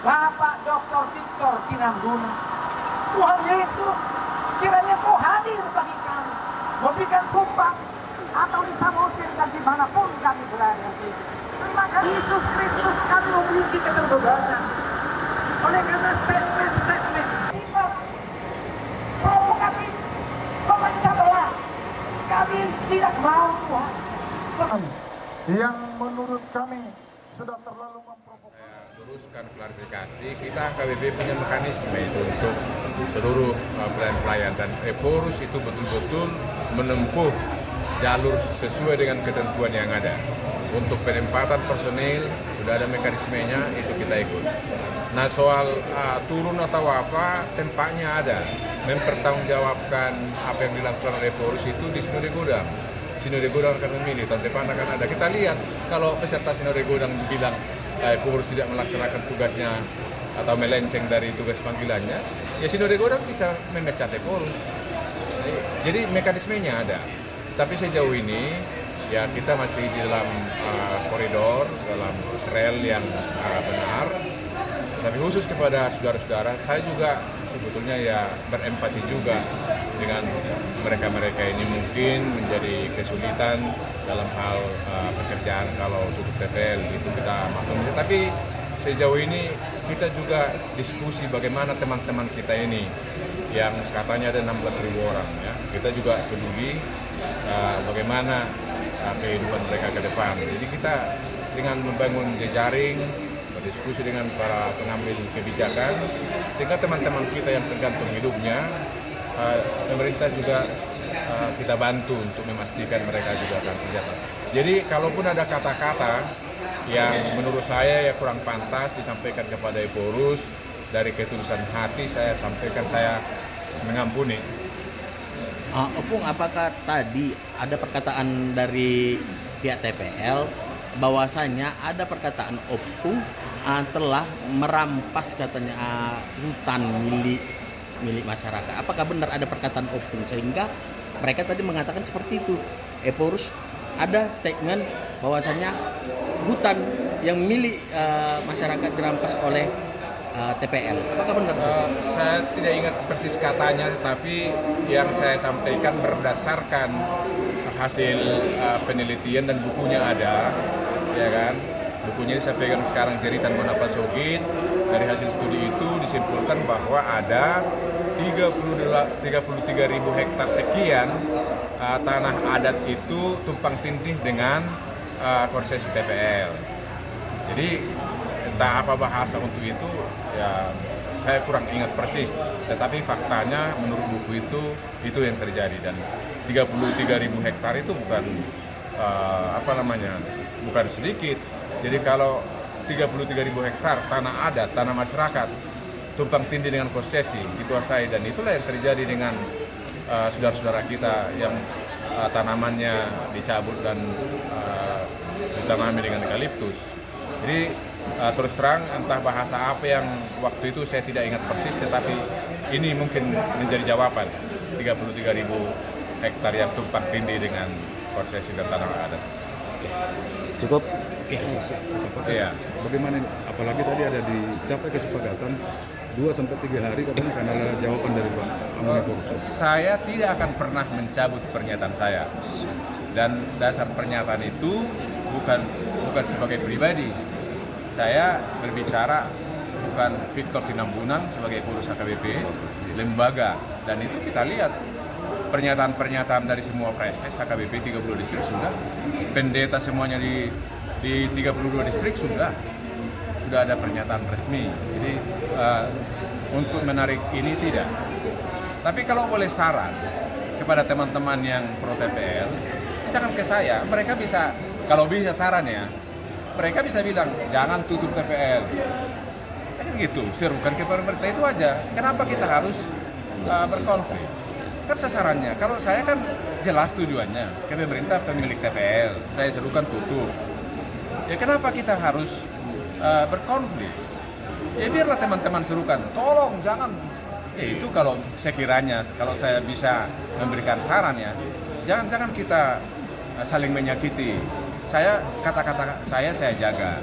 Bapak Dr. Victor Tinambuna, Tuhan Yesus, kiranya Kau hadir bagi kami, memberikan sumpah atau di Samosir dan dimanapun kami berada. Terima kasih Yesus Kristus, kami memiliki keterbebanan. Oleh karena statement-statement sifat provokatif, memecah belah, kami tidak mau Tuhan. Yang menurut kami sudah terlalu memprovokasi. Saya luruskan klarifikasi, kita KBB punya mekanisme itu untuk seluruh pelayan-pelayan, dan Eporus itu betul-betul menempuh jalur sesuai dengan ketentuan yang ada. Untuk penempatan personil sudah ada mekanismenya, itu kita ikut. Nah, soal turun atau apa, tempatnya ada. Mempertanggungjawabkan apa yang dilakukan oleh Eporus itu di Sinode Godang. Sinode Godang akan memilih, tahun depan akan ada. Kita lihat kalau peserta Sinode Godang bilang Eporus tidak melaksanakan tugasnya atau melenceng dari tugas panggilannya, ya Sinode Godang bisa memecat Eporus. Jadi mekanismenya ada. Tapi sejauh ini ya kita masih di dalam koridor, dalam rel yang benar. Tapi khusus kepada saudara-saudara, saya juga sebetulnya ya berempati juga dengan mereka-mereka ini mungkin menjadi kesulitan dalam hal pekerjaan kalau tutup TPL, itu kita maklumi. Tapi sejauh ini kita juga diskusi bagaimana teman-teman kita ini yang katanya ada 16.000 orang ya. Kita juga peduli bagaimana kehidupan mereka ke depan. Jadi kita dengan membangun jejaring, berdiskusi dengan para pengambil kebijakan, sehingga teman-teman kita yang tergantung hidupnya, pemerintah juga kita bantu untuk memastikan mereka juga akan sejahtera. Jadi kalaupun ada kata-kata yang menurut saya ya kurang pantas disampaikan kepada Eporus, dari ketulusan hati saya sampaikan, saya mengampuni. Opung, apakah tadi ada perkataan dari pihak TPL bahwasanya ada perkataan Opung telah merampas katanya hutan milik masyarakat? Apakah benar ada perkataan Opung sehingga mereka tadi mengatakan seperti itu? Eporus ada statement bahwasanya hutan yang milik masyarakat dirampas oleh TPL. Apakah benar? Saya tidak ingat persis katanya, tapi yang saya sampaikan berdasarkan hasil penelitian dan bukunya ada, ya kan? Bukunya disampaikan sekarang Jeritan Monapa Sogit. Dari hasil studi itu disimpulkan bahwa ada 33.000 hektar sekian tanah adat itu tumpang tindih dengan konsesi TPL. Jadi entah apa bahasa untuk itu, ya saya kurang ingat persis. Tetapi faktanya menurut buku itu yang terjadi, dan 33.000 hektar itu bukan bukan sedikit. Jadi kalau 33.000 hektar tanah adat, tanah masyarakat tumpang tindih dengan konsesi dikuasai, dan itulah yang terjadi dengan saudara-saudara kita yang tanamannya dicabut dan ditanami dengan eukaliptus. Jadi terus terang entah bahasa apa yang waktu itu saya tidak ingat persis, tetapi ini mungkin menjadi jawaban 33.000 hektar yang tumpang tindih dengan konsesi dan tanah adat. Cukup? Iya. Bagaimana ini? Apalagi tadi ada dicapai kesepakatan 2-3 hari katanya akan ada jawaban dari Pak Eporus. Saya tidak akan pernah mencabut pernyataan saya, dan dasar pernyataan itu bukan sebagai pribadi. Saya berbicara bukan Victor Tinambunan sebagai pengurus HKBP, lembaga, dan itu kita lihat pernyataan-pernyataan dari semua preses HKBP 32 distrik sudah, pendeta semuanya di 32 distrik sudah ada pernyataan resmi. Jadi untuk menarik ini tidak. Tapi kalau boleh saran kepada teman-teman yang pro TPL, jangan ke saya. Mereka bisa, kalau bisa saran ya, mereka bisa bilang jangan tutup TPL. Kan gitu, serukan ke pemerintah itu aja. Kenapa kita harus berkonflik? Kan sasarannya. Kalau saya kan jelas tujuannya ke pemerintah pemilik TPL. Saya serukan tutup. Ya kenapa kita harus berkonflik? Ya biarlah teman-teman serukan, tolong jangan. Ya itu kalau sekiranya, kalau saya bisa memberikan saran ya, jangan kita saling menyakiti. Kata-kata saya jaga.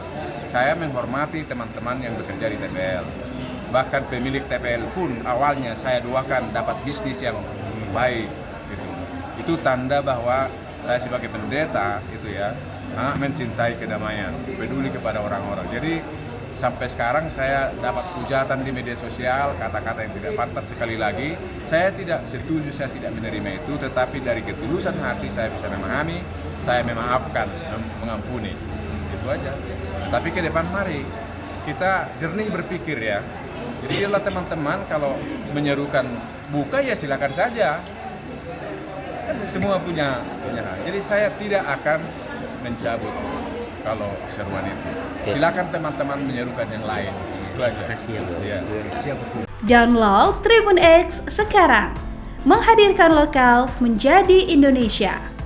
saya menghormati teman-teman yang bekerja di TPL. Bahkan pemilik TPL pun awalnya saya doakan dapat bisnis yang baik. Gitu. Itu tanda bahwa saya sebagai pendeta itu ya mencintai kedamaian, peduli kepada orang-orang. Jadi sampai sekarang saya dapat hujatan di media sosial, kata-kata yang tidak pantas. Sekali lagi, saya tidak setuju, saya tidak menerima itu, tetapi dari ketulusan hati saya bisa memahami, saya memaafkan, mengampuni. Itu aja. Tapi ke depan mari kita jernih berpikir ya. Jadi adalah teman-teman kalau menyerukan buka ya silakan saja. Kan semua punya hak. Jadi saya tidak akan mencabut kalau seruan itu. Silakan teman-teman menyerukan yang lain. Itu aja. Kasih ya. Siap. Download Tribun X sekarang. Menghadirkan lokal menjadi Indonesia.